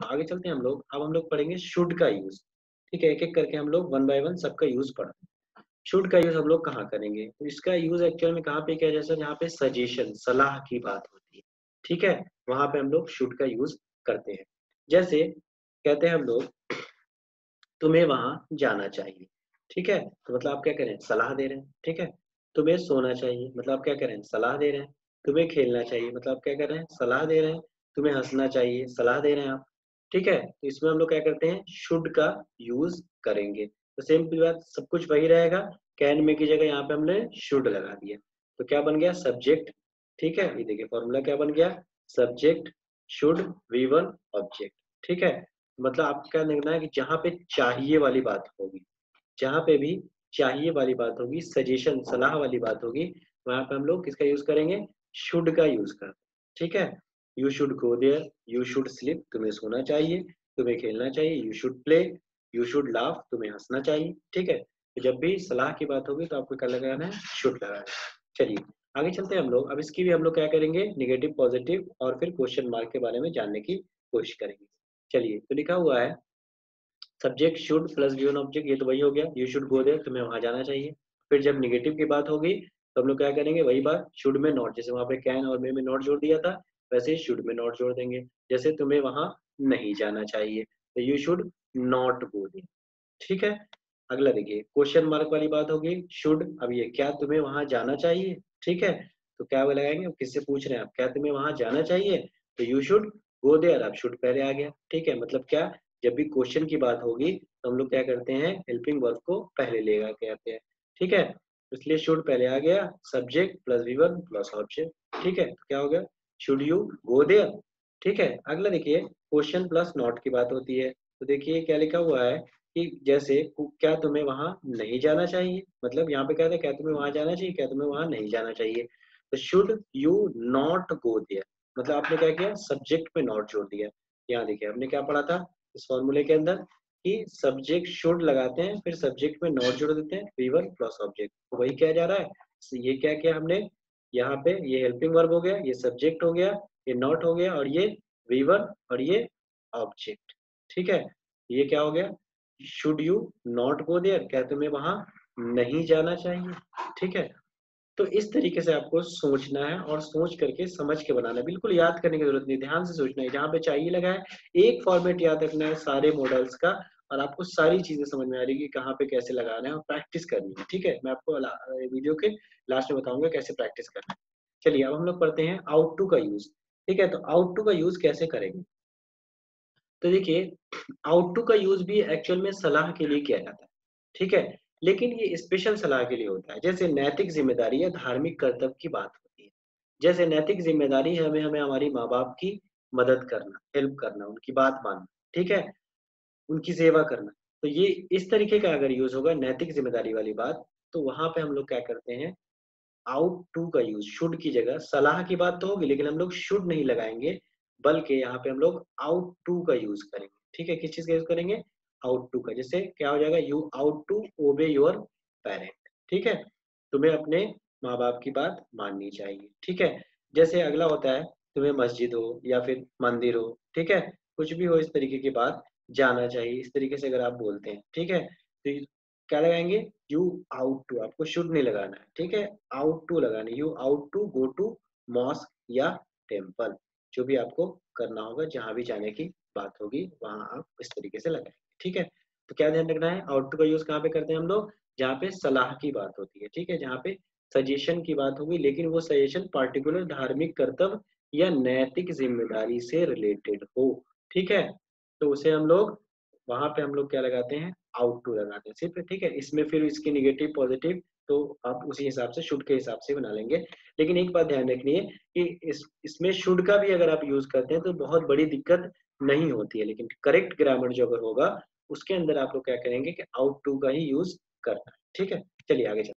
आगे चलते हैं हम लोग। अब हम लोग पढ़ेंगे शुड का यूज। ठीक है, एक एक करके हम लोग वन बाय वन सबका यूज पढ़ते हैं। शुड का यूज हम लोग कहाँ करेंगे? तो इसका यूज एक्चुअल में कहाँ पे किया जाता है? जहाँ पे सजेशन सलाह की बात होती है। ठीक है, वहां पे हम लोग शुड का यूज करते हैं। जैसे कहते हैं हम लोग तुम्हें वहां जाना चाहिए। ठीक है, तो मतलब आप क्या करें? सलाह दे रहे हैं। ठीक है, तुम्हें सोना चाहिए, मतलब आप क्या करें? सलाह दे रहे हैं। तुम्हें खेलना चाहिए, मतलब आप क्या कर रहे हैं? सलाह दे रहे हैं। तुम्हें हंसना चाहिए, सलाह दे रहे हैं आप। ठीक है, तो इसमें हम लोग क्या करते हैं? शुड का यूज करेंगे। तो सेम बात, सब कुछ वही रहेगा। कैन में की जगह यहाँ पे हमने शुड लगा दिया, तो क्या बन गया? सब्जेक्ट। ठीक है, ये देखिए फॉर्मूला क्या बन गया? Subject should V one object. ठीक है, मतलब आपको क्या लिखना है कि जहाँ पे चाहिए वाली बात होगी, जहाँ पे भी चाहिए वाली बात होगी, सजेशन सलाह वाली बात होगी, वहां पे हम लोग किसका यूज करेंगे? शुड का यूज कर। ठीक है, you should go there, you should sleep, तुम्हें सोना चाहिए, तुम्हें खेलना चाहिए, you should play, you should laugh, तुम्हें हंसना चाहिए। ठीक है, तो जब भी सलाह की बात होगी तो आपको क्या लगाना है? शुड लगाना है। चलिए आगे चलते हैं हम लोग। अब इसकी भी हम लोग क्या करेंगे? निगेटिव पॉजिटिव और फिर क्वेश्चन मार्क के बारे में जानने की कोशिश करेंगे। चलिए, तो लिखा हुआ है subject should plus V one object, ये तो वही हो गया, यू शुड गो देयर, तुम्हें वहां जाना चाहिए। फिर जब निगेटिव की बात होगी तो हम लोग क्या करेंगे? वही बात, शुड में नॉट, जैसे वहां पे कैन और मे में नॉट जोड़ दिया था, वैसे ही शुड में नॉट जोड़ देंगे। जैसे तुम्हें वहां नहीं जाना चाहिए, तो you should not go there. ठीक है, अगला देखिए क्वेश्चन मार्क वाली बात होगी शुड। अब ये क्या तुम्हें वहां जाना चाहिए? ठीक है, तो क्या वो लगाएंगे? किससे पूछ रहे हैं आप? क्या तुम्हें वहां जाना चाहिए? तो यू शुड गो देयर, अब शुड पहले आ गया। ठीक है, मतलब क्या? जब भी क्वेश्चन की बात होगी तो हम लोग क्या करते हैं? हेल्पिंग वर्ब को पहले लेगा कहते हैं। ठीक है, इसलिए शुड पहले आ गया, subject plus V one plus object. ठीक है, तो क्या हो गया? Should you go there. ठीक है, अगला देखिए क्वेश्चन प्लस नॉट की बात होती है। तो देखिए क्या लिखा हुआ है कि जैसे क्या तुम्हें वहां नहीं जाना चाहिए? मतलब यहाँ पे क्या था? क्या तुम्हें वहां जाना चाहिए? क्या तुम्हें वहां नहीं जाना चाहिए? तो should you not go there, मतलब आपने क्या किया? सब्जेक्ट में नॉट जोड़ दिया। यहाँ देखिए हमने क्या पढ़ा था इस फॉर्मूले के अंदर कि सब्जेक्ट शुड लगाते हैं, फिर सब्जेक्ट में नॉट जोड़ देते हैं, वी वन प्लस ऑब्जेक्ट, तो वही क्या जा रहा है। तो ये क्या किया हमने? यहाँ पे ये हेल्पिंग वर्ब हो गया, ये सब्जेक्ट हो गया, ये नॉट हो गया, और ये वी वन और ये ऑब्जेक्ट। ठीक है, ये क्या हो गया? Should you not go there, क्या तुम्हें वहां नहीं जाना चाहिए? ठीक है, तो इस तरीके से आपको सोचना है और सोच करके समझ के बनाना है। बिल्कुल याद करने की जरूरत नहीं, ध्यान से सोचना है। जहाँ पे चाहिए लगा है, एक फॉर्मेट याद रखना है सारे मॉडल्स का, और आपको सारी चीजें समझ में आ रही है कि कहाँ पे कैसे लगाना है, और प्रैक्टिस करनी है। ठीक है, मैं आपको वीडियो के लास्ट में बताऊंगा कैसे प्रैक्टिस करना है। चलिए अब हम लोग पढ़ते हैं आउट टू का यूज। ठीक है, तो आउट टू का यूज कैसे करेंगे? तो देखिए आउट टू का यूज भी एक्चुअल में सलाह के लिए किया जाता है। ठीक है, लेकिन ये स्पेशल सलाह के लिए होता है। जैसे नैतिक जिम्मेदारी या धार्मिक कर्तव्य की बात होती है। जैसे नैतिक जिम्मेदारी है, हमें हमें हमारी माँ बाप की मदद करना, हेल्प करना, उनकी बात मानना। ठीक है, उनकी सेवा करना। तो ये इस तरीके का अगर यूज होगा नैतिक जिम्मेदारी वाली बात, तो वहां पे हम लोग क्या करते हैं? आउट टू का यूज, शुड की जगह सलाह की बात तो होगी लेकिन हम लोग शुड नहीं लगाएंगे, बल्कि यहाँ पे हम लोग आउट टू का यूज करेंगे। ठीक है, किस चीज का यूज करेंगे? आउट टू का। जैसे क्या हो जाएगा? You ought to obey your parent. ठीक है, तुम्हें अपने माँ बाप की बात माननी चाहिए। ठीक है, जैसे अगला होता है तुम्हें मस्जिद हो या फिर मंदिर हो, ठीक है, कुछ भी हो इस तरीके की बात, जाना चाहिए, इस तरीके से अगर आप बोलते हैं। ठीक है, तो क्या लगाएंगे? यू आउट टू, आपको शुड नहीं लगाना है। ठीक है, आउट टू लगाना है, you ought to go to mosque या टेम्पल, जो भी आपको करना होगा, जहां भी जाने की बात होगी वहां आप इस तरीके से लगाएंगे। ठीक है, तो क्या ध्यान रखना है? आउट टू का यूज कहाँ पे करते हैं हम लोग? जहाँ पे सलाह की बात होती है। ठीक है, जहाँ पे सजेशन की बात होगी, लेकिन वो सजेशन पार्टिकुलर धार्मिक कर्तव्य या नैतिक जिम्मेदारी से रिलेटेड हो। ठीक है, तो उसे हम लोग वहां पे हम लोग क्या लगाते हैं? आउट टू लगाते हैं सिर्फ। ठीक है, इसमें फिर इसकी निगेटिव पॉजिटिव तो आप उसी हिसाब से शुड के हिसाब से बना लेंगे। लेकिन एक बात ध्यान रखनी है कि इसमें शुड का भी अगर आप यूज करते हैं तो बहुत बड़ी दिक्कत नहीं होती है, लेकिन करेक्ट ग्रामर जो अगर होगा उसके अंदर आप लोग क्या करेंगे कि आउट टू का ही यूज करना है। ठीक है, चलिए आगे चलते हैं।